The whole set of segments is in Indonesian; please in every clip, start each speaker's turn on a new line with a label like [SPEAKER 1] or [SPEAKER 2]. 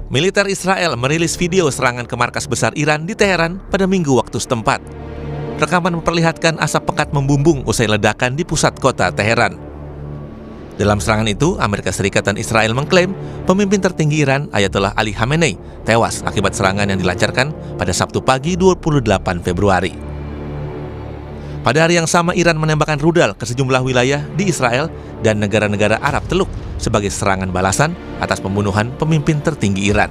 [SPEAKER 1] Militer Israel merilis video serangan ke markas besar Iran di Teheran pada Minggu waktu setempat. Rekaman memperlihatkan asap pekat membumbung usai ledakan di pusat kota Teheran. Dalam serangan itu, Amerika Serikat dan Israel mengklaim pemimpin tertinggi Iran, Ayatollah Ali Khamenei, tewas akibat serangan yang dilancarkan pada Sabtu pagi 28 Februari. Pada hari yang sama, Iran menembakkan rudal ke sejumlah wilayah di Israel dan negara-negara Arab Teluk sebagai serangan balasan atas pembunuhan pemimpin tertinggi Iran.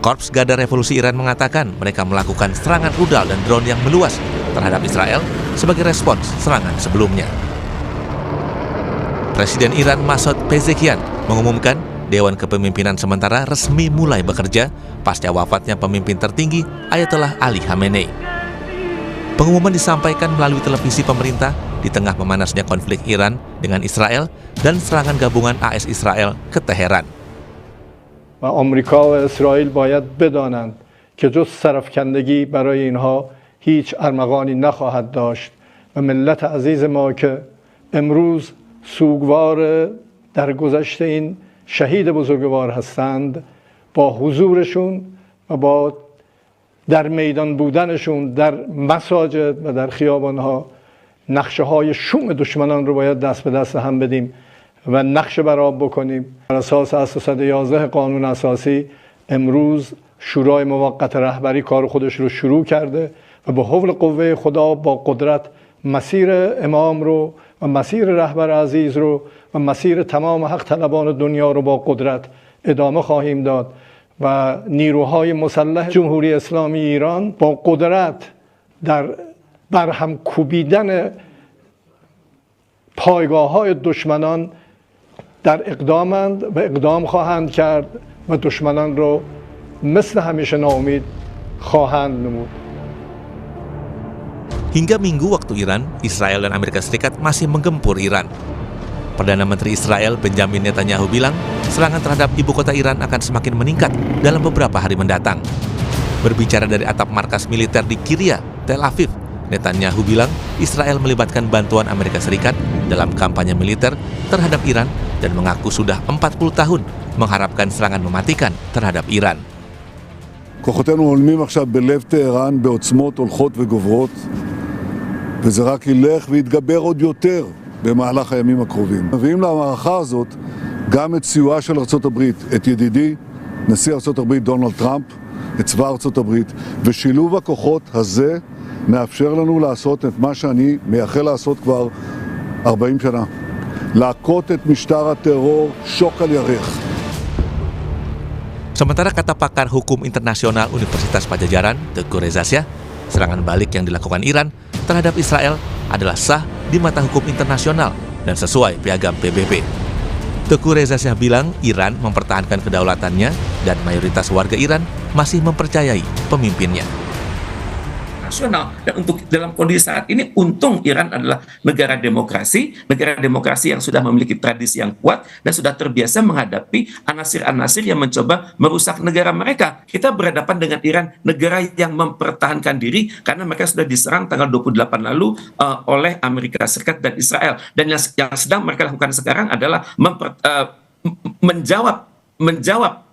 [SPEAKER 1] Korps Garda Revolusi Iran mengatakan mereka melakukan serangan rudal dan drone yang meluas terhadap Israel sebagai respons serangan sebelumnya. Presiden Iran Masoud Pezeshkian mengumumkan Dewan Kepemimpinan Sementara resmi mulai bekerja pasca wafatnya pemimpin tertinggi Ayatollah Ali Khamenei. Pengumuman disampaikan melalui televisi pemerintah di tengah memanasnya konflik Iran dengan Israel dan serangan gabungan AS Israel ke Teheran.
[SPEAKER 2] و آمریکا و اسرائیل باید بدانند که جز سرافکندگی برای اینها هیچ ارمغانی نخواهد داشت و ملت عزیز ما که امروز سوگوار درگذشت این شهید بزرگوار هستند با حضورشون و با در میدان بودنشون در مساجد و در خیابانها نقشه های شوم دشمنان رو باید دست به دست هم بدیم و نقشه برآب بکنیم. بر اساس اصل 111 قانون اساسی امروز شورای موقت رهبری کار خودش رو شروع کرده و به حول قوه خدا با قدرت مسیر امام رو و مسیر رهبر عزیز رو و مسیر تمام حق طلبان دنیا رو با قدرت ادامه خواهیم داد و نیروهای مسلح جمهوری اسلامی ایران با قدرت در برهم کوبیدن پایگاه‌های دشمنان در اقدامند و اقدام خواهند کرد و دشمنان رو مثل همیشه ناامید خواهند نمود.
[SPEAKER 1] Hingga Minggu waktu Iran, Israel dan Amerika Serikat masih menggempur Iran. Perdana Menteri Israel Benjamin Netanyahu bilang serangan terhadap ibu kota Iran akan semakin meningkat dalam beberapa hari mendatang. Berbicara dari atap markas militer di Kiryat, Tel Aviv, Netanyahu bilang Israel melibatkan bantuan Amerika Serikat dalam kampanye militer terhadap Iran dan mengaku sudah 40 tahun mengharapkan serangan mematikan terhadap Iran.
[SPEAKER 3] כוחותינו הולמים עכשיו בלב טהרן בעוצמות הולכות וגוברות, וזה רק ילך ויתגבר עוד יותר במהלך הימים הקרובים. מביאים למערכה הזאת גם את סיועה של ארצות הברית, את ידידי נשיא ארצות הברית דונלד טראמפ, את צבא ארצות הברית, ושילוב הכוחות הזה מאפשר לנו לעשות את מה שאני מייחל לעשות כבר 40 שנה. להכות את משטר הטרור שוק על ירך.
[SPEAKER 1] Sementara kata pakar hukum internasional Universitas Pajajaran, Teguh Reza Shah, serangan balik yang dilakukan Iran terhadap Israel adalah sah di mata hukum internasional dan sesuai piagam PBB. Teguh Reza Shah bilang Iran mempertahankan kedaulatannya dan mayoritas warga Iran masih mempercayai pemimpinnya.
[SPEAKER 4] Nasional. Dan untuk dalam kondisi saat ini, untung Iran adalah negara demokrasi yang sudah memiliki tradisi yang kuat dan sudah terbiasa menghadapi anasir-anasir yang mencoba merusak negara mereka. Kita berhadapan dengan Iran, negara yang mempertahankan diri karena mereka sudah diserang tanggal 28 lalu oleh Amerika Serikat dan Israel. Dan yang sedang mereka lakukan sekarang adalah menjawab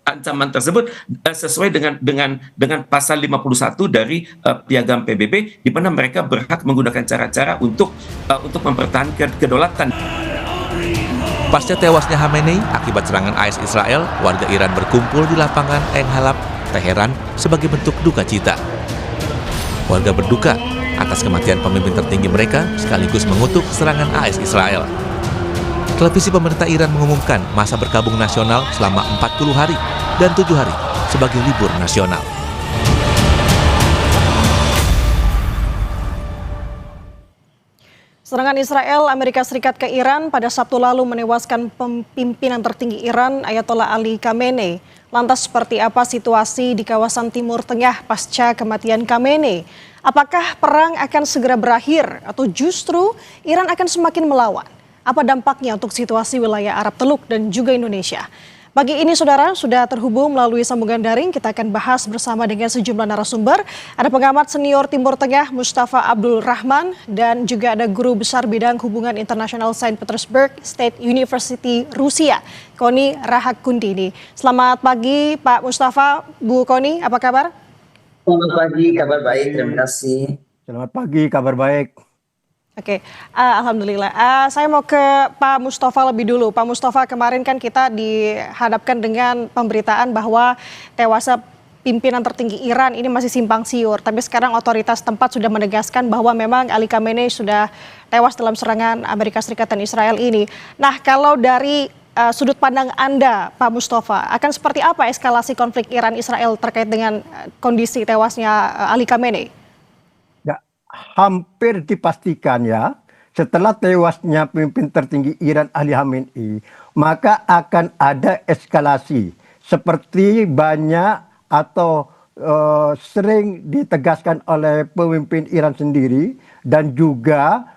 [SPEAKER 4] ancaman tersebut sesuai dengan pasal 51 dari piagam PBB, di mana mereka berhak menggunakan cara-cara untuk mempertahankan kedaulatan.
[SPEAKER 1] Pasca tewasnya Khamenei akibat serangan AS Israel, warga Iran berkumpul di lapangan Ein Halab, Teheran sebagai bentuk duka cita. Warga berduka atas kematian pemimpin tertinggi mereka sekaligus mengutuk serangan AS Israel. Televisi pemerintah Iran mengumumkan masa berkabung nasional selama 40 hari dan 7 hari sebagai libur nasional.
[SPEAKER 5] Serangan Israel Amerika Serikat ke Iran pada Sabtu lalu menewaskan pimpinan tertinggi Iran Ayatollah Ali Khamenei. Lantas seperti apa situasi di kawasan Timur Tengah pasca kematian Khamenei? Apakah perang akan segera berakhir atau justru Iran akan semakin melawan? Apa dampaknya untuk situasi wilayah Arab Teluk dan juga Indonesia? Pagi ini saudara sudah terhubung melalui sambungan daring. Kita akan bahas bersama dengan sejumlah narasumber. Ada pengamat senior Timur Tengah Mustafa Abdul Rahman dan juga ada guru besar bidang hubungan internasional Saint Petersburg State University Rusia, Koni Rahakundini. Selamat pagi Pak Mustafa, Bu Koni, apa kabar?
[SPEAKER 6] Selamat pagi, kabar baik, terima kasih.
[SPEAKER 7] Selamat pagi, kabar baik.
[SPEAKER 5] Oke, alhamdulillah. Saya mau ke Pak Mustafa lebih dulu. Pak Mustafa, kemarin kan kita dihadapkan dengan pemberitaan bahwa tewasnya pimpinan tertinggi Iran ini masih simpang siur. Tapi sekarang otoritas tempat sudah menegaskan bahwa memang Ali Khamenei sudah tewas dalam serangan Amerika Serikat dan Israel ini. Nah, kalau dari sudut pandang Anda, Pak Mustafa, akan seperti apa eskalasi konflik Iran-Israel terkait dengan kondisi tewasnya Ali Khamenei?
[SPEAKER 7] Hampir dipastikan ya, setelah tewasnya pemimpin tertinggi Iran Ali Khamenei, maka akan ada eskalasi seperti banyak atau sering ditegaskan oleh pemimpin Iran sendiri dan juga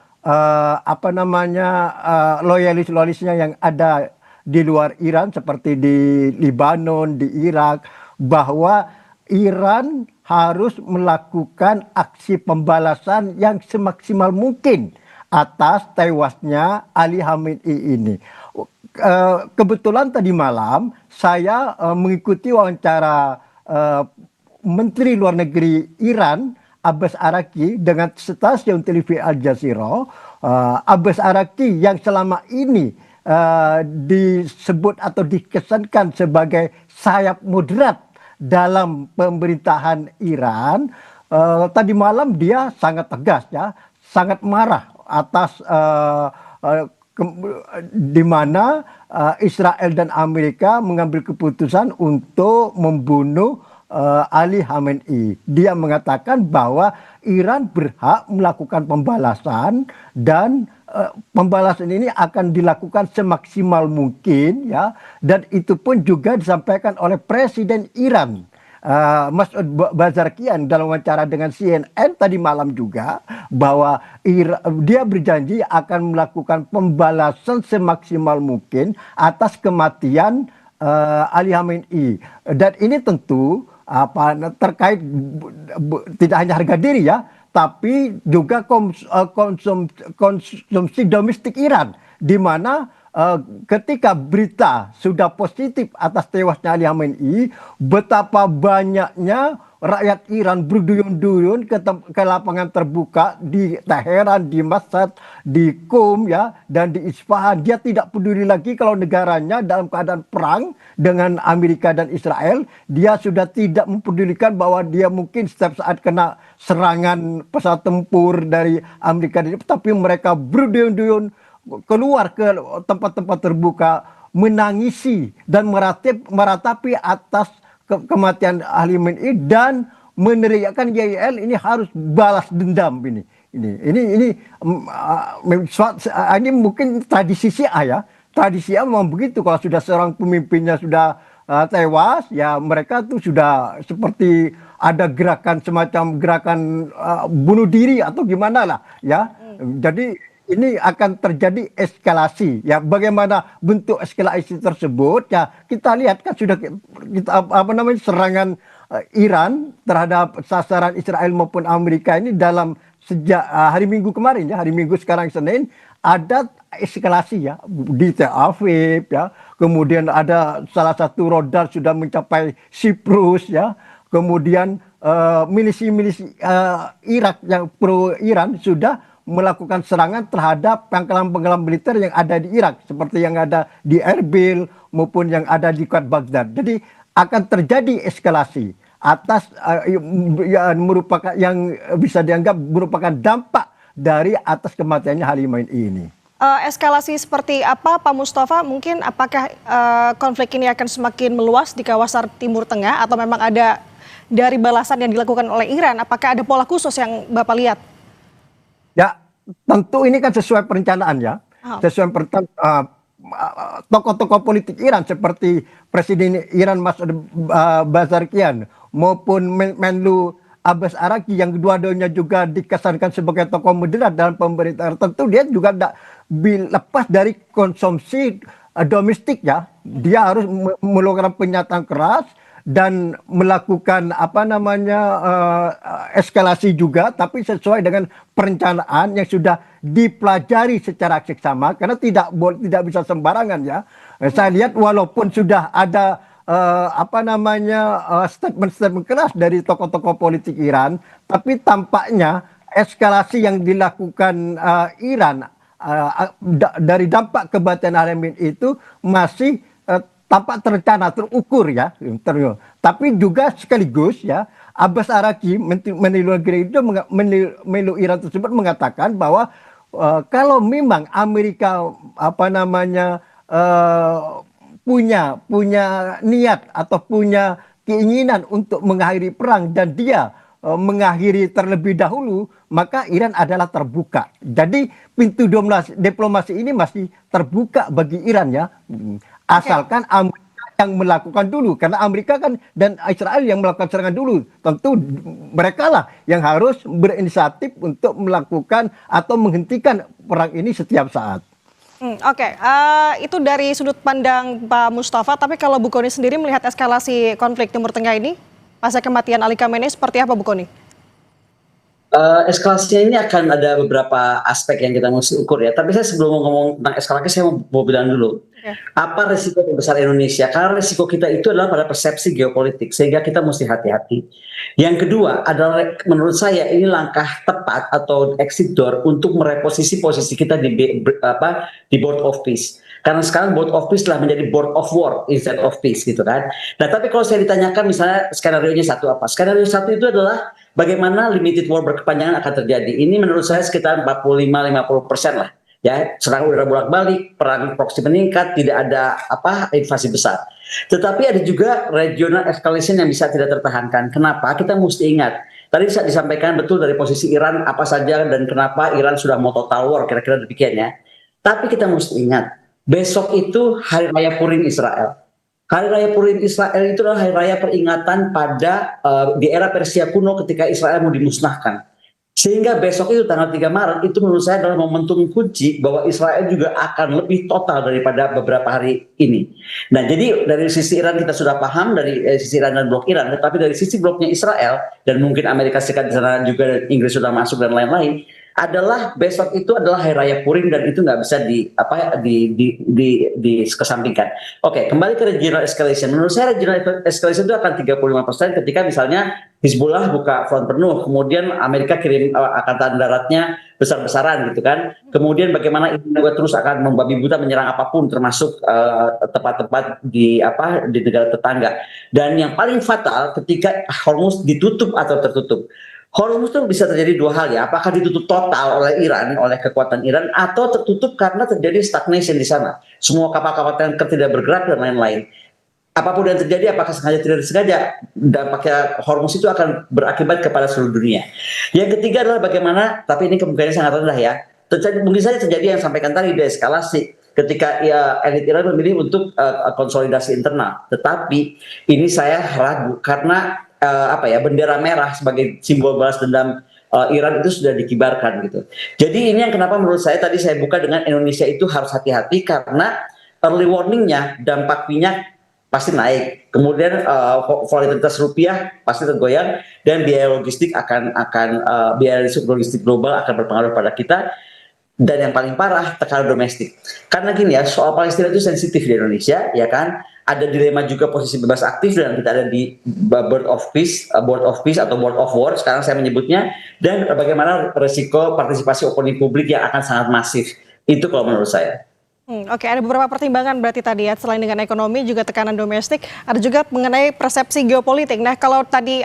[SPEAKER 7] loyalis-loyalisnya yang ada di luar Iran seperti di Lebanon, di Irak, bahwa Iran harus melakukan aksi pembalasan yang semaksimal mungkin atas tewasnya Ali Khamenei ini. Kebetulan tadi malam saya mengikuti wawancara Menteri Luar Negeri Iran Abbas Araqchi dengan stasiun televisi Al Jazeera. Abbas Araqchi yang selama ini disebut atau dikesankan sebagai sayap moderat dalam pemerintahan Iran, tadi malam dia sangat tegas ya, sangat marah atas di mana Israel dan Amerika mengambil keputusan untuk membunuh Ali Khamenei. Dia mengatakan bahwa Iran berhak melakukan pembalasan dan pembalasan ini akan dilakukan semaksimal mungkin ya, dan itu pun juga disampaikan oleh Presiden Iran Masoud Pezeshkian dalam wawancara dengan CNN tadi malam juga, bahwa dia berjanji akan melakukan pembalasan semaksimal mungkin atas kematian Ali Khamenei. Dan ini tentu terkait tidak hanya harga diri ya, tapi juga konsumsi domestik Iran, di mana ketika berita sudah positif atas tewasnya Ali Khamenei, betapa banyaknya rakyat Iran berduyun-duyun ke lapangan terbuka di Teheran, di Mashhad, di Qom ya, dan di Isfahan. Dia tidak peduli lagi kalau negaranya dalam keadaan perang dengan Amerika dan Israel. Dia sudah tidak mempedulikan bahwa dia mungkin setiap saat kena serangan pesawat tempur dari Amerika, tapi mereka berduyun-duyun keluar ke tempat-tempat terbuka, menangisi dan meratapi atas kematian Ali Khamenei dan meneriakkan YIL ini harus balas dendam ini mungkin tradisi Syiah ya. Tradisi Syiah memang begitu, kalau sudah seorang pemimpinnya sudah tewas ya, mereka tuh sudah seperti ada gerakan semacam gerakan bunuh diri atau gimana lah ya. Jadi ini akan terjadi eskalasi ya. Bagaimana bentuk eskalasi tersebut ya, kita lihat kan sudah serangan Iran terhadap sasaran Israel maupun Amerika ini dalam sejak hari Minggu kemarin ya, hari Minggu sekarang Senin, ada eskalasi ya di Tel Aviv ya. Kemudian ada salah satu rodar sudah mencapai Siprus ya. Kemudian milisi-milisi Irak yang pro Iran sudah melakukan serangan terhadap pangkalan-pangkalan militer yang ada di Irak, seperti yang ada di Erbil maupun yang ada di Kota Baghdad. Jadi akan terjadi eskalasi atas merupakan yang bisa dianggap merupakan dampak dari atas kematiannya Ali Khamenei ini.
[SPEAKER 5] Eskalasi seperti apa, Pak Mustafa? Mungkin apakah konflik ini akan semakin meluas di kawasan Timur Tengah, atau memang ada dari balasan yang dilakukan oleh Iran? Apakah ada pola khusus yang Bapak lihat?
[SPEAKER 7] Ya, tentu ini kan sesuai perencanaan ya. Sesuai tokoh-tokoh politik Iran seperti Presiden Iran Masoud Pezeshkian maupun Menlu Abbas Araqchi yang kedua-duanya juga dikesankan sebagai tokoh moderat dalam pemerintahan. Tentu dia juga tidak lepas dari konsumsi domestik ya. dia harus melakukan pernyataan keras dan melakukan eskalasi juga, tapi sesuai dengan perencanaan yang sudah dipelajari secara seksama, karena tidak bisa sembarangan ya. Saya lihat walaupun sudah ada statement-statement keras dari tokoh-tokoh politik Iran, tapi tampaknya eskalasi yang dilakukan Iran dari dampak kebatinan alamin itu masih tampak terencana, terukur ya. Tapi juga sekaligus ya, Abbas Araqi, Menteri Luar Negeri itu Menlu Iran tersebut mengatakan bahwa kalau memang Amerika punya niat atau punya keinginan untuk mengakhiri perang dan dia mengakhiri terlebih dahulu, maka Iran adalah terbuka. Jadi pintu diplomasi ini masih terbuka bagi Iran ya. Asalkan Amerika yang melakukan dulu, karena Amerika kan dan Israel yang melakukan serangan dulu. Tentu mereka lah yang harus berinisiatif untuk melakukan atau menghentikan perang ini setiap saat.
[SPEAKER 5] Oke, itu dari sudut pandang Pak Mustafa, tapi kalau Bu Kony sendiri melihat eskalasi konflik Timur Tengah ini, pasca kematian Ali Khamenei, seperti apa Bu Kony?
[SPEAKER 6] Eskalasinya ini akan ada beberapa aspek yang kita mesti ukur ya. Tapi saya sebelum ngomong tentang eskalasi, saya mau bilang dulu. Apa resiko terbesar Indonesia? Karena resiko kita itu adalah pada persepsi geopolitik, sehingga kita mesti hati-hati. Yang kedua adalah menurut saya ini langkah tepat atau exit door untuk mereposisi posisi kita di board of peace. Karena sekarang board of peace telah menjadi board of war instead of peace gitu kan. Nah tapi kalau saya ditanyakan misalnya skenario-nya satu apa? Skenario satu itu adalah bagaimana limited war berkepanjangan akan terjadi. Ini menurut saya sekitar 45-50% lah. Ya, serangan udara bolak-balik, perang proksi meningkat, tidak ada invasi besar. Tetapi ada juga regional escalation yang bisa tidak tertahankan. Kenapa? Kita mesti ingat. Tadi disampaikan betul dari posisi Iran apa saja dan kenapa Iran sudah mau total war, kira-kira demikian ya. Tapi kita mesti ingat, besok itu Hari Raya Purim Israel. Hari Raya Purim Israel itu adalah hari raya peringatan pada di era Persia kuno ketika Israel mau dimusnahkan. Sehingga besok itu tanggal 3 Maret itu menurut saya adalah momentum kunci bahwa Israel juga akan lebih total daripada beberapa hari ini. Nah jadi dari sisi Iran kita sudah paham, dari sisi Iran dan blok Iran, tetapi dari sisi bloknya Israel dan mungkin Amerika Serikat di sana juga dan Inggris sudah masuk dan lain-lain, adalah besok itu adalah Hari Raya Purim dan itu nggak bisa dikesampingkan. Oke, kembali ke regional escalation. Menurut saya regional escalation itu akan 35% ketika misalnya Hizbullah buka front penuh, kemudian Amerika kirim angkatan daratnya besar-besaran gitu kan. Kemudian bagaimana Indonesia terus akan membabi buta menyerang apapun termasuk tempat-tempat di negara tetangga. Dan yang paling fatal ketika Hormuz ditutup atau tertutup. Hormuz itu bisa terjadi dua hal ya, apakah ditutup total oleh Iran, oleh kekuatan Iran, atau tertutup karena terjadi stagnation di sana. Semua kapal-kapal tanker tidak bergerak dan lain-lain. Apapun yang terjadi, apakah sengaja tidak disengaja, dampaknya Hormuz itu akan berakibat kepada seluruh dunia. Yang ketiga adalah bagaimana, tapi ini kemungkinannya sangat rendah ya, mungkin saja terjadi yang sampaikan tadi, deeskalasi. Ketika elit Iran memilih untuk konsolidasi internal. Tetapi ini saya ragu karena bendera merah sebagai simbol balas dendam Iran itu sudah dikibarkan gitu. Jadi ini yang kenapa menurut saya tadi saya buka dengan Indonesia itu harus hati-hati karena early warningnya dampak minyak pasti naik, kemudian volatilitas rupiah pasti tergoyang dan biaya logistik biaya logistik global akan berpengaruh pada kita. Dan yang paling parah tekanan domestik. Karena gini ya, soal Palestina itu sensitif di Indonesia, ya kan? Ada dilema juga posisi bebas aktif dan kita ada di board of peace atau board of war sekarang saya menyebutnya, dan bagaimana resiko partisipasi opini publik yang akan sangat masif. Itu kalau menurut saya.
[SPEAKER 5] Oke, ada beberapa pertimbangan berarti tadi ya, selain dengan ekonomi juga tekanan domestik, ada juga mengenai persepsi geopolitik. Nah kalau tadi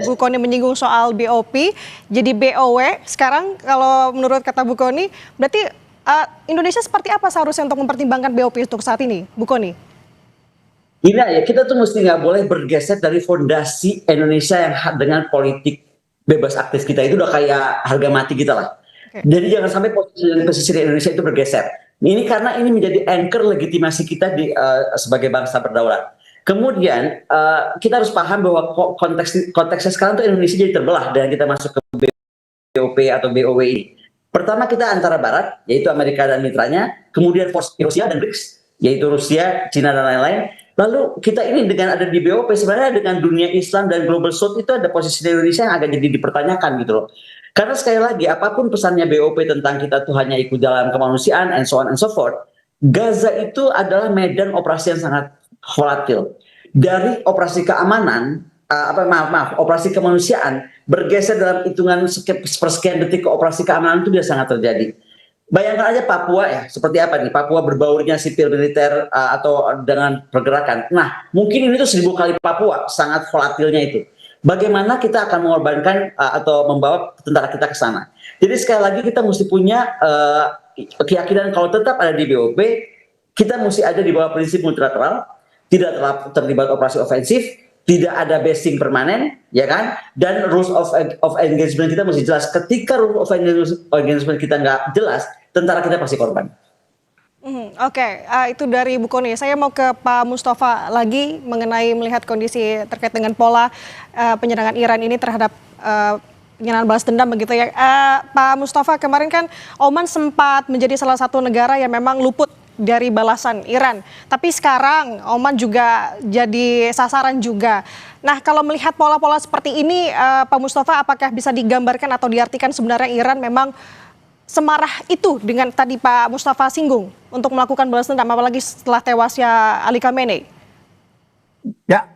[SPEAKER 5] Bu Kony menyinggung soal BOP, jadi BOW, sekarang kalau menurut kata Bu Kony, berarti Indonesia seperti apa seharusnya untuk mempertimbangkan BOP untuk saat ini, Bu Kony?
[SPEAKER 6] Gila ya, kita tuh mesti nggak boleh bergeser dari fondasi Indonesia yang dengan politik bebas aktif kita, itu udah kayak harga mati kita lah. Jadi jangan sampai posisi Indonesia itu bergeser. Ini karena ini menjadi anchor legitimasi kita sebagai bangsa berdaulat. Kemudian kita harus paham bahwa konteksnya sekarang tuh Indonesia jadi terbelah dan kita masuk ke BOP atau BOW ini. Pertama kita antara Barat, yaitu Amerika dan mitranya, kemudian Rusia dan BRICS, yaitu Rusia, Cina dan lain-lain. Lalu kita ini dengan ada di BOP sebenarnya dengan dunia Islam dan Global South itu ada posisi Indonesia yang agak jadi dipertanyakan gitu loh. Karena sekali lagi apapun pesannya BOP tentang kita tuh hanya ikut jalan kemanusiaan and so on and so forth, Gaza itu adalah medan operasi yang sangat volatil. Dari operasi keamanan, operasi kemanusiaan bergeser dalam hitungan sepersekian detik ke operasi keamanan itu dia sangat terjadi. Bayangkan aja Papua ya, seperti apa nih Papua berbaurnya sipil militer atau dengan pergerakan. Nah, mungkin ini tuh 1000 kali Papua, sangat volatilnya itu. Bagaimana kita akan mengorbankan atau membawa tentara kita ke sana. Jadi sekali lagi kita mesti punya keyakinan kalau tetap ada di BOP, kita mesti ada di bawah prinsip multilateral, tidak terlibat operasi ofensif, tidak ada basing permanen, ya kan? Dan rules of engagement kita mesti jelas. Ketika rules of engagement kita nggak jelas, tentara kita pasti korban.
[SPEAKER 5] Oke, itu dari Bu Kony. Saya mau ke Pak Mustafa lagi mengenai melihat kondisi terkait dengan pola penyerangan Iran ini terhadap penyerangan balas dendam begitu ya. Pak Mustafa, kemarin kan Oman sempat menjadi salah satu negara yang memang luput dari balasan Iran. Tapi sekarang Oman juga jadi sasaran juga. Nah, kalau melihat pola-pola seperti ini, Pak Mustafa, apakah bisa digambarkan atau diartikan sebenarnya Iran memang semarah itu dengan tadi Pak Mustafa singgung untuk melakukan balas dendam, apalagi setelah tewasnya Ali Khamenei?
[SPEAKER 7] Ya,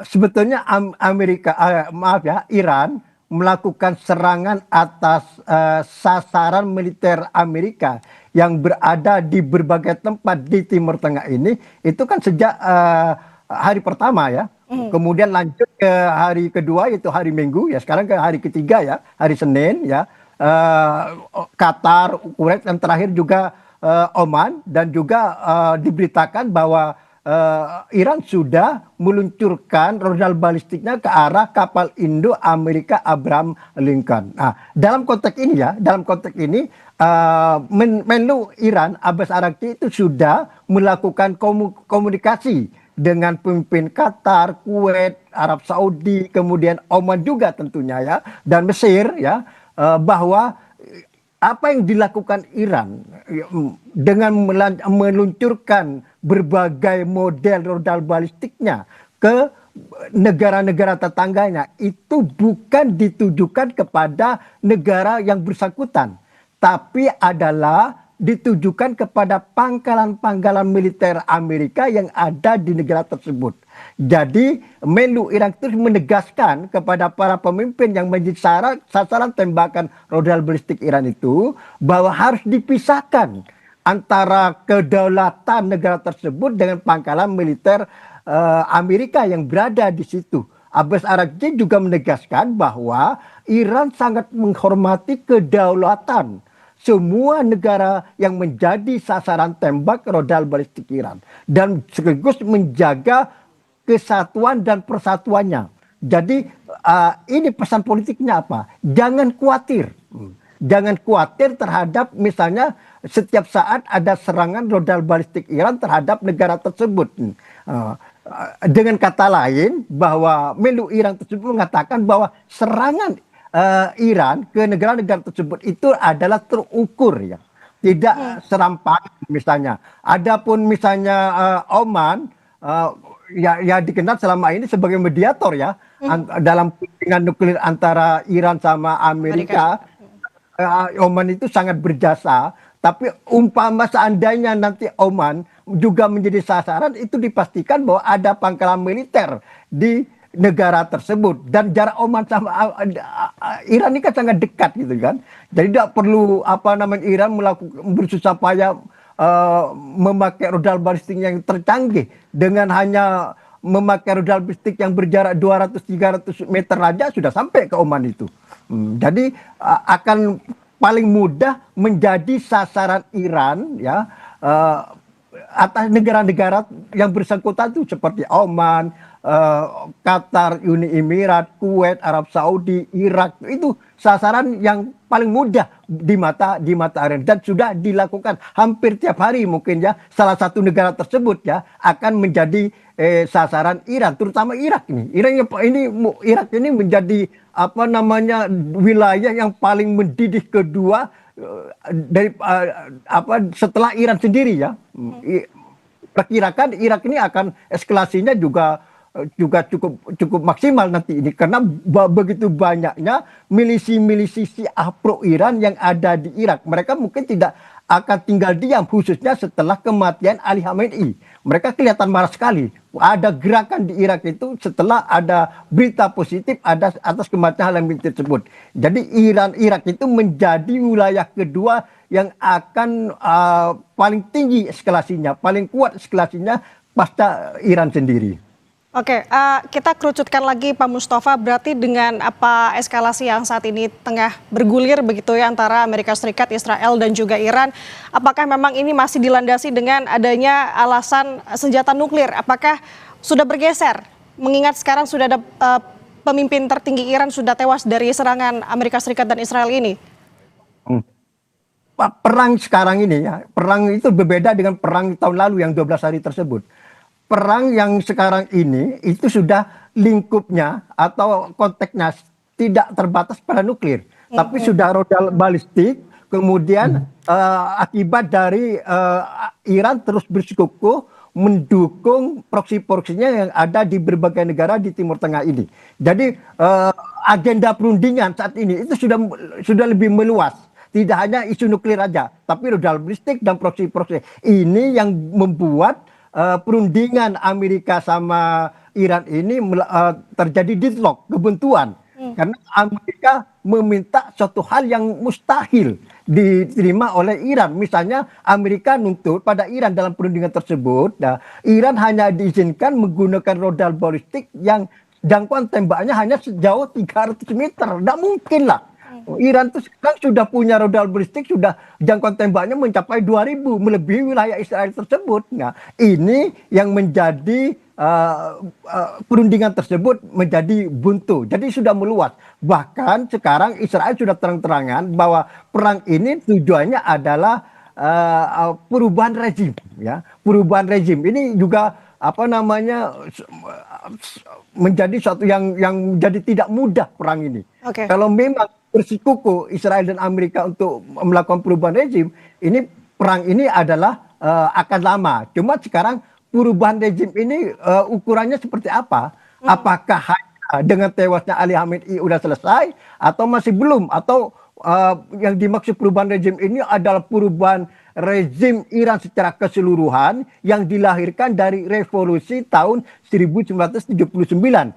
[SPEAKER 7] sebetulnya Iran melakukan serangan atas sasaran militer Amerika yang berada di berbagai tempat di Timur Tengah ini, itu kan sejak hari pertama ya, kemudian lanjut ke hari kedua yaitu hari Minggu ya, sekarang ke hari ketiga ya, hari Senin ya, Qatar, Kuwait, dan terakhir juga Oman, dan juga diberitakan bahwa Iran sudah meluncurkan rudal balistiknya ke arah kapal Indo Amerika Abraham Lincoln. Nah, dalam konteks ini Menlu Iran Abbas Araghchi itu sudah melakukan komunikasi dengan pemimpin Qatar, Kuwait, Arab Saudi, kemudian Oman juga tentunya ya, dan Mesir ya, bahwa apa yang dilakukan Iran dengan meluncurkan berbagai model rudal balistiknya ke negara-negara tetangganya itu bukan ditujukan kepada negara yang bersangkutan, tapi adalah ditujukan kepada pangkalan-pangkalan militer Amerika yang ada di negara tersebut. Jadi Menlu Iran terus menegaskan kepada para pemimpin yang menjadi sasaran tembakan rudal balistik Iran itu bahwa harus dipisahkan antara kedaulatan negara tersebut dengan pangkalan militer Amerika yang berada di situ. Abbas Araghchi juga menegaskan bahwa Iran sangat menghormati kedaulatan semua negara yang menjadi sasaran tembak rudal balistik Iran dan sekaligus menjaga kesatuan dan persatuannya. Jadi ini pesan politiknya apa? Jangan khawatir. Jangan khawatir terhadap misalnya setiap saat ada serangan rudal balistik Iran terhadap negara tersebut. Dengan kata lain bahwa Menlu Iran tersebut mengatakan bahwa serangan Iran ke negara-negara tersebut itu adalah terukur ya, tidak serampangan misalnya. Adapun misalnya Oman ya dikenal selama ini sebagai mediator ya dalam perundingan nuklir antara Iran sama Amerika. Oman itu sangat berjasa, tapi umpama seandainya nanti Oman juga menjadi sasaran, itu dipastikan bahwa ada pangkalan militer di negara tersebut, dan jarak Oman sama Iran ini kan sangat dekat gitu kan. Jadi tidak perlu Iran bersusah payah memakai rudal balistik yang tercanggih, dengan hanya memakai rudal balistik yang berjarak 200-300 meter saja sudah sampai ke Oman itu. Jadi akan paling mudah menjadi sasaran Iran ya atas negara-negara yang bersangkutan itu seperti Oman, Qatar, Uni Emirat, Kuwait, Arab Saudi, Irak, itu sasaran yang paling mudah di mata Iran, dan sudah dilakukan hampir tiap hari mungkin ya. Salah satu negara tersebut ya akan menjadi sasaran Iran, terutama Irak ini. Irak ini menjadi wilayah yang paling mendidih kedua setelah Iran sendiri ya. Perkirakan Irak ini akan eskalasinya juga cukup maksimal nanti ini karena begitu banyaknya milisi-milisi Syiah pro Iran yang ada di Irak. Mereka mungkin tidak akan tinggal diam khususnya setelah kematian Ali Khamenei. Mereka kelihatan marah sekali. Ada gerakan di Irak itu setelah ada berita positif atas kematian Khamenei tersebut. Jadi Irak itu menjadi wilayah kedua yang akan paling tinggi eskalasinya, paling kuat eskalasinya pasca Iran sendiri.
[SPEAKER 5] Oke, kita kerucutkan lagi Pak Mustafa, berarti dengan apa eskalasi yang saat ini tengah bergulir begitu ya antara Amerika Serikat, Israel dan juga Iran, apakah memang ini masih dilandasi dengan adanya alasan senjata nuklir? Apakah sudah bergeser? Mengingat sekarang sudah ada pemimpin tertinggi Iran sudah tewas dari serangan Amerika Serikat dan Israel ini.
[SPEAKER 7] Perang sekarang ini ya, perang itu berbeda dengan perang tahun lalu yang 12 hari tersebut. Perang yang sekarang ini itu sudah lingkupnya atau konteksnya tidak terbatas pada nuklir, tapi sudah rudal balistik. Kemudian akibat dari Iran terus bersikukuh mendukung proksi-proksinya yang ada di berbagai negara di Timur Tengah ini. Jadi agenda perundingan saat ini itu sudah lebih meluas. Tidak hanya isu nuklir aja, tapi rudal balistik dan proksi-proksi. Ini yang membuat perundingan Amerika sama Iran ini terjadi deadlock, kebuntuan. Karena Amerika meminta suatu hal yang mustahil diterima oleh Iran. Misalnya Amerika nuntut pada Iran dalam perundingan tersebut, Iran hanya diizinkan menggunakan rudal balistik yang jangkauan tembaknya hanya sejauh 300 meter. Tidak mungkin lah. Iran itu sekarang sudah punya rudal balistik, sudah jangkauan tembaknya mencapai 2000, melebihi wilayah Israel tersebut. Nah, ini yang menjadi perundingan tersebut menjadi buntu. Jadi sudah meluas. Bahkan sekarang Israel sudah terang-terangan bahwa perang ini tujuannya adalah perubahan rezim, ya. Perubahan rezim ini juga menjadi suatu yang menjadi tidak mudah perang ini.
[SPEAKER 5] Okay.
[SPEAKER 7] Kalau memang bersikukuh Israel dan Amerika untuk melakukan perubahan rezim, ini perang ini adalah akan lama. Cuma sekarang perubahan rezim ini ukurannya seperti apa? Apakah hanya dengan tewasnya Ali Khamenei sudah selesai atau masih belum? Atau yang dimaksud perubahan rezim ini adalah perubahan rezim Iran secara keseluruhan yang dilahirkan dari revolusi tahun 1979.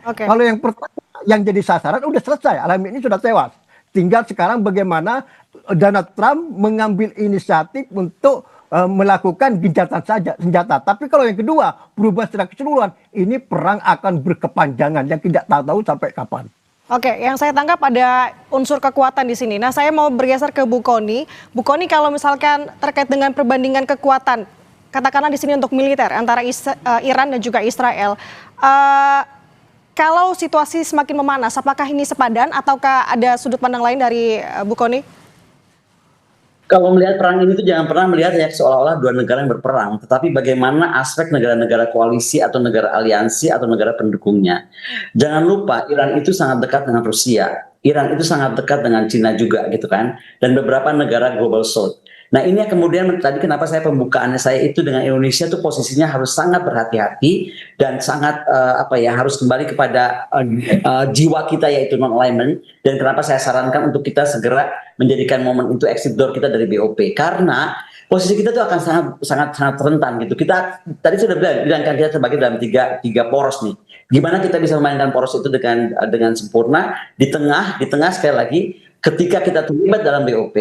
[SPEAKER 5] Okay.
[SPEAKER 7] Kalau yang pertama yang jadi sasaran udah selesai, Ali Khamenei sudah tewas. Tinggal sekarang bagaimana Donald Trump mengambil inisiatif untuk melakukan gencatan senjata. Tapi kalau yang kedua, perubahan secara keseluruhan, ini perang akan berkepanjangan yang tidak tahu sampai kapan.
[SPEAKER 5] Oke, yang saya tangkap ada unsur kekuatan di sini. Nah, saya mau bergeser ke Bu Kony. Bu Kony, kalau misalkan terkait dengan perbandingan kekuatan, katakanlah di sini untuk militer antara Iran dan juga Israel, kalau situasi semakin memanas, apakah ini sepadan ataukah ada sudut pandang lain dari Bu Kony?
[SPEAKER 6] Kalau melihat perang ini tuh jangan pernah melihat ya seolah-olah dua negara yang berperang, tetapi bagaimana aspek negara-negara koalisi atau negara aliansi atau negara pendukungnya. Jangan lupa Iran itu sangat dekat dengan Rusia, Iran itu sangat dekat dengan Cina juga gitu kan, dan beberapa negara Global South. Nah ini yang kemudian tadi kenapa saya pembukaannya saya itu dengan Indonesia tuh posisinya harus sangat berhati-hati dan sangat harus kembali kepada jiwa kita yaitu non-alignment, dan kenapa saya sarankan untuk kita segera menjadikan momen itu exit door kita dari BOP karena posisi kita tuh akan sangat rentan gitu. Kita tadi sudah bilang kan kita terbagi dalam tiga poros nih. Gimana kita bisa memainkan poros itu dengan sempurna di tengah sekali lagi ketika kita terlibat dalam BOP.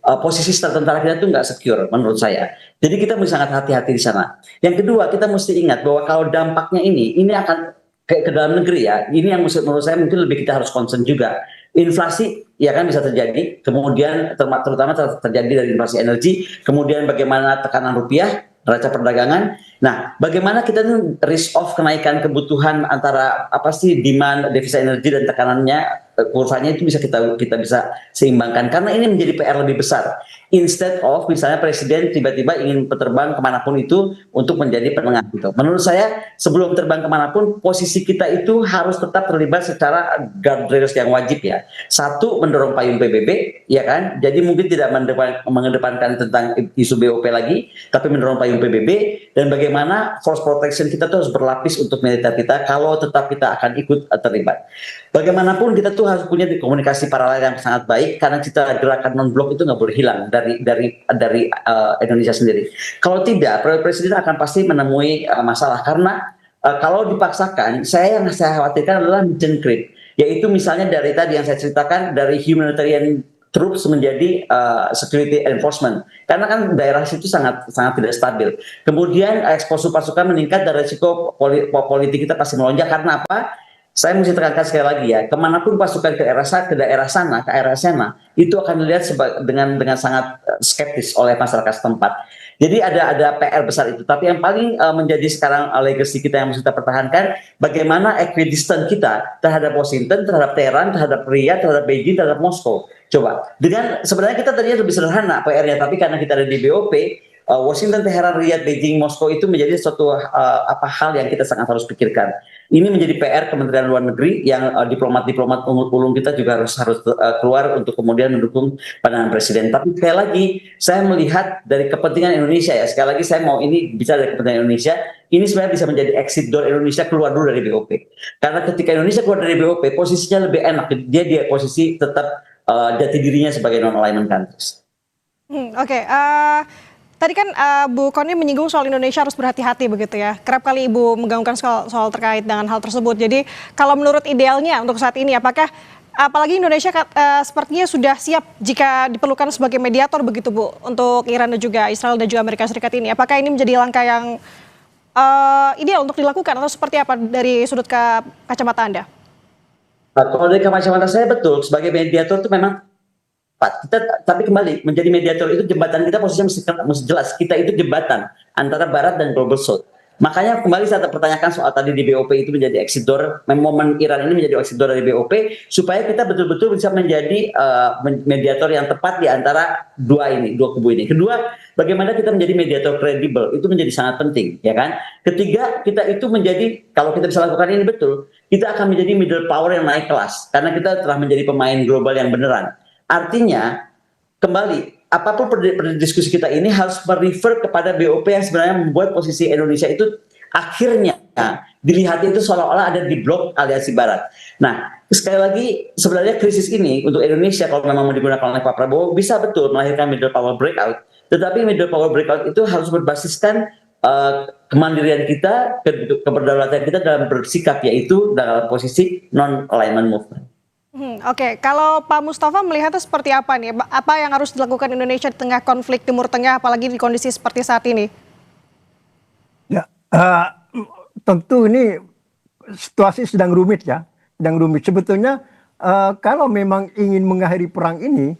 [SPEAKER 6] Posisi tentara kita itu nggak secure menurut saya. Jadi kita mesti sangat hati-hati di sana. Yang kedua, kita mesti ingat bahwa kalau dampaknya ini akan ke dalam negeri ya. Ini yang menurut saya mungkin lebih kita harus concern juga. Inflasi ya kan bisa terjadi, kemudian terutama terjadi dari inflasi energi, kemudian bagaimana tekanan rupiah, neraca perdagangan. Nah, bagaimana kita risk off kenaikan kebutuhan antara demand devisa energi dan tekanannya kurvanya itu bisa kita bisa seimbangkan, karena ini menjadi PR lebih besar. Instead of misalnya presiden tiba-tiba ingin terbang kemanapun itu untuk menjadi penengah gitu. Menurut saya sebelum terbang kemanapun, posisi kita itu harus tetap terlibat secara guardrails yang wajib ya. Satu, mendorong payung PBB, ya kan. Jadi mungkin tidak mengedepankan tentang isu BOP lagi, tapi mendorong payung PBB, dan bagaimana force protection kita tuh harus berlapis untuk militer kita kalau tetap kita akan ikut terlibat. Bagaimanapun kita tuh harus punya komunikasi paralel yang sangat baik, karena kita gerakan non-blok itu nggak boleh hilang dari Indonesia sendiri. Kalau tidak, presiden akan pasti menemui masalah, karena kalau dipaksakan, yang saya khawatirkan adalah mission creep, yaitu misalnya dari tadi yang saya ceritakan, dari humanitarian troops menjadi security enforcement, karena kan daerah situ sangat tidak stabil. Kemudian eksposur pasukan meningkat dan resiko politik kita pasti melonjak. Karena apa? Saya mesti tekankan sekali lagi ya, kemanapun pasukan ke daerah sana, ke area sana, itu akan dilihat dengan sangat skeptis oleh masyarakat setempat. Jadi ada PR besar itu. Tapi yang paling menjadi sekarang legacy kita yang mesti kita pertahankan, bagaimana equidistant kita terhadap Washington, terhadap Teheran, terhadap Riyadh, terhadap Beijing, terhadap Moskow. Coba, dengan sebenarnya kita tadinya lebih sederhana PR-nya, tapi karena kita ada di BOP, Washington, Teheran, Riyadh, Beijing, Moskow itu menjadi suatu hal yang kita sangat harus pikirkan. Ini menjadi PR Kementerian Luar Negeri yang diplomat-diplomat ulung kita juga harus keluar untuk kemudian mendukung pandangan presiden. Tapi sekali lagi saya melihat dari kepentingan Indonesia ya. Sekali lagi saya mau ini bicara dari kepentingan Indonesia. Ini sebenarnya bisa menjadi exit door Indonesia keluar dulu dari BOP. Karena ketika Indonesia keluar dari BOP, posisinya lebih enak. Dia posisi tetap jati dirinya sebagai non-alignment countries.
[SPEAKER 5] Oke. Tadi kan Bu Kony menyinggung soal Indonesia harus berhati-hati begitu ya. Kerap kali Ibu menggaungkan soal terkait dengan hal tersebut. Jadi kalau menurut idealnya untuk saat ini, apalagi Indonesia sepertinya sudah siap jika diperlukan sebagai mediator begitu Bu, untuk Iran dan juga Israel dan juga Amerika Serikat ini. Apakah ini menjadi langkah yang ideal untuk dilakukan atau seperti apa dari sudut kacamata Anda?
[SPEAKER 6] Kalau dari kacamata saya betul, sebagai mediator itu memang tapi kembali menjadi mediator itu jembatan kita posisinya mesti jelas. Kita itu jembatan antara Barat dan Global South. Makanya kembali saya pertanyakan soal tadi di BOP itu menjadi exit door, momen Iran ini menjadi exit door dari BOP, supaya kita betul-betul bisa menjadi mediator yang tepat di antara dua kubu ini. Kedua, bagaimana kita menjadi mediator kredibel, itu menjadi sangat penting, ya kan? Ketiga, kita itu menjadi, kalau kita bisa lakukan ini betul, kita akan menjadi middle power yang naik kelas, karena kita telah menjadi pemain global yang beneran. Artinya, kembali, apapun diskusi kita ini harus merefer kepada BOP yang sebenarnya membuat posisi Indonesia itu akhirnya dilihat itu seolah-olah ada di blok aliansi Barat. Nah, sekali lagi, sebenarnya krisis ini untuk Indonesia kalau memang mau digunakan oleh Pak Prabowo, bisa betul melahirkan middle power breakout. Tetapi middle power breakout itu harus berbasiskan kemandirian kita, keberdaulatan kita dalam bersikap, yaitu dalam posisi non-alignment movement.
[SPEAKER 5] Oke, kalau Pak Mustafa melihatnya seperti apa nih? Apa yang harus dilakukan Indonesia di tengah konflik Timur Tengah, apalagi di kondisi seperti saat ini?
[SPEAKER 7] Ya, tentu ini situasi sedang rumit ya, sedang rumit. Sebetulnya kalau memang ingin mengakhiri perang ini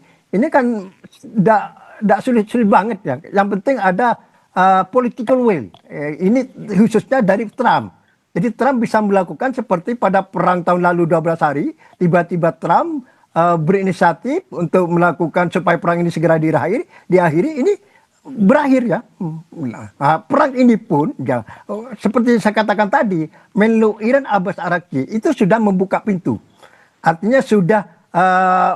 [SPEAKER 7] kan tidak sulit-sulit banget ya. Yang penting ada political will. Ini khususnya dari Trump. Jadi Trump bisa melakukan seperti pada perang tahun lalu 12 hari, tiba-tiba Trump berinisiatif untuk melakukan supaya perang ini segera diakhiri, ini berakhir ya. Perang ini pun, ya, seperti saya katakan tadi, Menlu Iran Abbas Araghchi itu sudah membuka pintu. Artinya sudah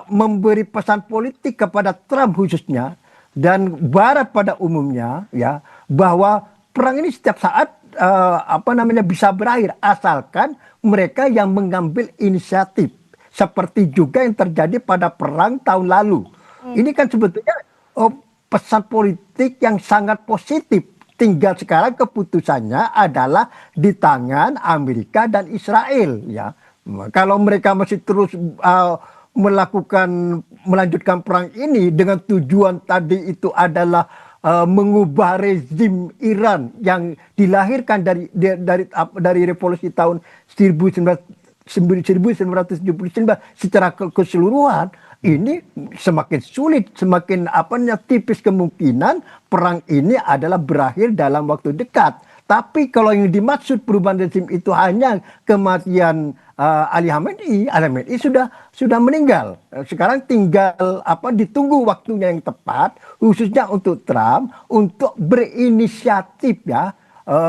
[SPEAKER 7] memberi pesan politik kepada Trump khususnya, dan Barat pada umumnya, ya, bahwa perang ini setiap saat bisa berakhir asalkan mereka yang mengambil inisiatif, seperti juga yang terjadi pada perang tahun lalu. Ini kan sebetulnya pesan politik yang sangat positif. Tinggal sekarang keputusannya adalah di tangan Amerika dan Israel, ya. Kalau mereka masih terus melanjutkan perang ini dengan tujuan tadi itu adalah mengubah rezim Iran yang dilahirkan dari revolusi tahun 1979 secara keseluruhan, ini semakin sulit, semakin tipis kemungkinan perang ini adalah berakhir dalam waktu dekat. Tapi kalau yang dimaksud perubahan rezim itu hanya kematian Ali Khamenei sudah meninggal. Sekarang tinggal ditunggu waktunya yang tepat, khususnya untuk Trump untuk berinisiatif ya,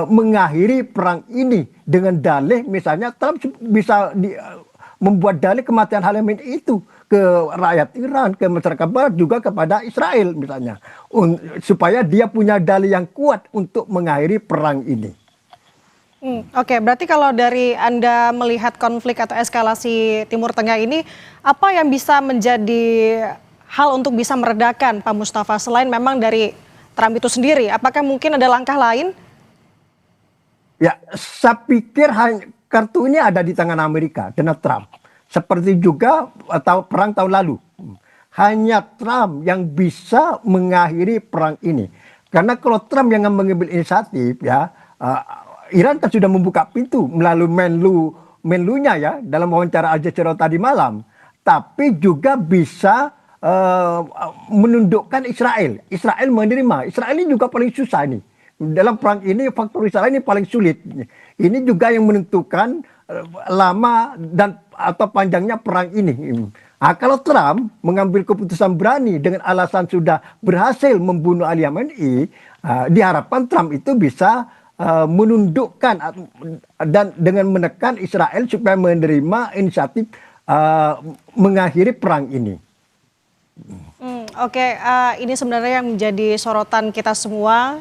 [SPEAKER 7] mengakhiri perang ini dengan dalih misalnya Trump bisa membuat dalih kematian Khamenei itu ke rakyat Iran, ke masyarakat Barat, juga kepada Israel misalnya, supaya dia punya dalih yang kuat untuk mengakhiri perang ini.
[SPEAKER 5] Oke, berarti kalau dari Anda melihat konflik atau eskalasi Timur Tengah ini, apa yang bisa menjadi hal untuk bisa meredakan, Pak Mustafa, selain memang dari Trump itu sendiri? Apakah mungkin ada langkah lain?
[SPEAKER 7] Ya, saya pikir kartu ini ada di tangan Amerika, Donald Trump. Seperti juga perang tahun lalu. Hanya Trump yang bisa mengakhiri perang ini. Karena kalau Trump yang mengambil inisiatif, ya, Iran kan sudah membuka pintu melalui menlunya ya, dalam wawancara Al Jazeera tadi malam. Tapi juga bisa menundukkan Israel. Israel menerima. Israel ini juga paling susah nih. Dalam perang ini faktor Israel ini paling sulit. Ini juga yang menentukan lama dan atau panjangnya perang ini. Nah, kalau Trump mengambil keputusan berani dengan alasan sudah berhasil membunuh Ali Khamenei, diharapkan Trump itu bisa menundukkan dan dengan menekan Israel supaya menerima inisiatif mengakhiri perang ini.
[SPEAKER 5] Oke, ini sebenarnya yang menjadi sorotan kita semua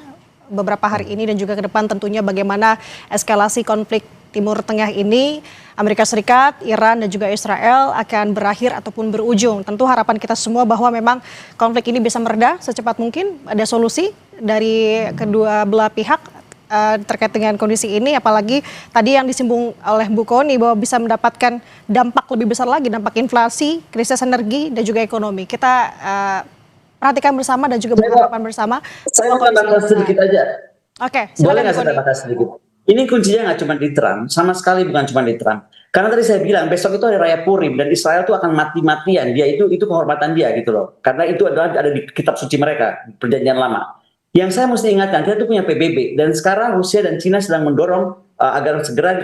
[SPEAKER 5] beberapa hari ini dan juga ke depan, tentunya bagaimana eskalasi konflik Timur Tengah ini, Amerika Serikat, Iran dan juga Israel akan berakhir ataupun berujung. Tentu harapan kita semua bahwa memang konflik ini bisa mereda secepat mungkin, ada solusi dari kedua belah pihak terkait dengan kondisi ini, apalagi tadi yang disinggung oleh Bu Kony bahwa bisa mendapatkan dampak lebih besar lagi, dampak inflasi, krisis energi dan juga ekonomi. Kita perhatikan bersama dan juga berharapan bersama.
[SPEAKER 6] Saya mau tambahkan sedikit aja.
[SPEAKER 5] Oke,
[SPEAKER 6] boleh nggak saya tambahkan sedikit? Ini kuncinya nggak cuma di Trump, sama sekali bukan cuma di Trump. Karena tadi saya bilang besok itu hari raya Purim dan Israel itu akan mati-matian. Dia itu kehormatan dia gitu loh. Karena itu ada di kitab suci mereka, perjanjian lama. Yang saya mesti ingatkan, kita itu punya PBB dan sekarang Rusia dan Cina sedang mendorong agar segera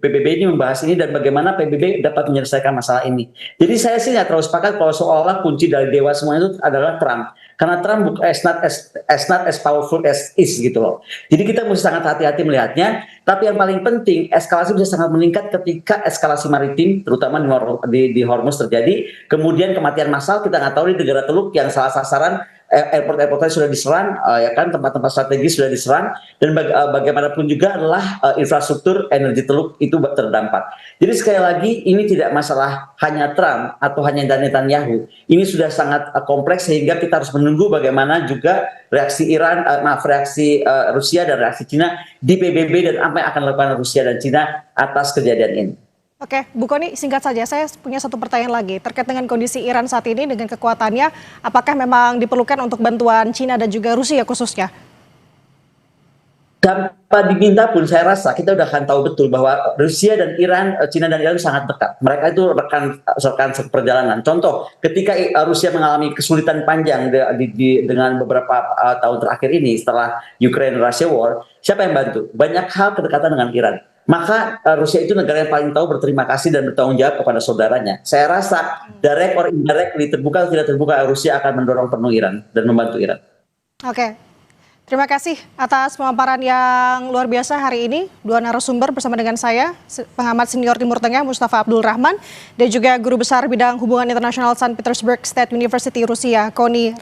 [SPEAKER 6] PBB ini membahas ini dan bagaimana PBB dapat menyelesaikan masalah ini. Jadi saya sih nggak terlalu sepakat kalau seolah-olah kunci dari dewa semua itu adalah Trump. Karena Trump is not as powerful as is gitu loh. Jadi kita mesti sangat hati-hati melihatnya. Tapi yang paling penting, eskalasi bisa sangat meningkat ketika eskalasi maritim, terutama di Hormuz terjadi. Kemudian kematian massal, kita nggak tahu di negara Teluk yang salah sasaran, airport-airportnya sudah diserang, ya kan, tempat-tempat strategis sudah diserang, dan bagaimanapun juga adalah infrastruktur energi Teluk itu terdampak. Jadi sekali lagi ini tidak masalah hanya Trump atau hanya Netanyahu. Ini sudah sangat kompleks sehingga kita harus menunggu bagaimana juga reaksi Rusia dan reaksi Cina di PBB dan apa yang akan dilakukan Rusia dan Cina atas kejadian ini.
[SPEAKER 5] Oke, Bu Kony, singkat saja, saya punya satu pertanyaan lagi terkait dengan kondisi Iran saat ini dengan kekuatannya, apakah memang diperlukan untuk bantuan Cina dan juga Rusia khususnya?
[SPEAKER 6] Tanpa diminta pun saya rasa kita udah akan tahu betul bahwa Rusia dan Iran, Cina dan Iran sangat dekat. Mereka itu rekan seperjalanan. Contoh, ketika Rusia mengalami kesulitan panjang dengan beberapa tahun terakhir ini setelah Ukraine-Russia War, siapa yang bantu? Banyak hal kedekatan dengan Iran. Maka Rusia itu negara yang paling tahu berterima kasih dan bertanggung jawab kepada saudaranya. Saya rasa direct or indirectly, terbuka atau tidak terbuka, Rusia akan mendorong penuh Iran dan membantu Iran.
[SPEAKER 5] Oke, terima kasih atas pemaparan yang luar biasa hari ini. Dua narasumber bersama dengan saya, pengamat senior Timur Tengah Mustafa Abdul Rahman dan juga guru besar bidang hubungan internasional St. Petersburg State University Rusia, Kony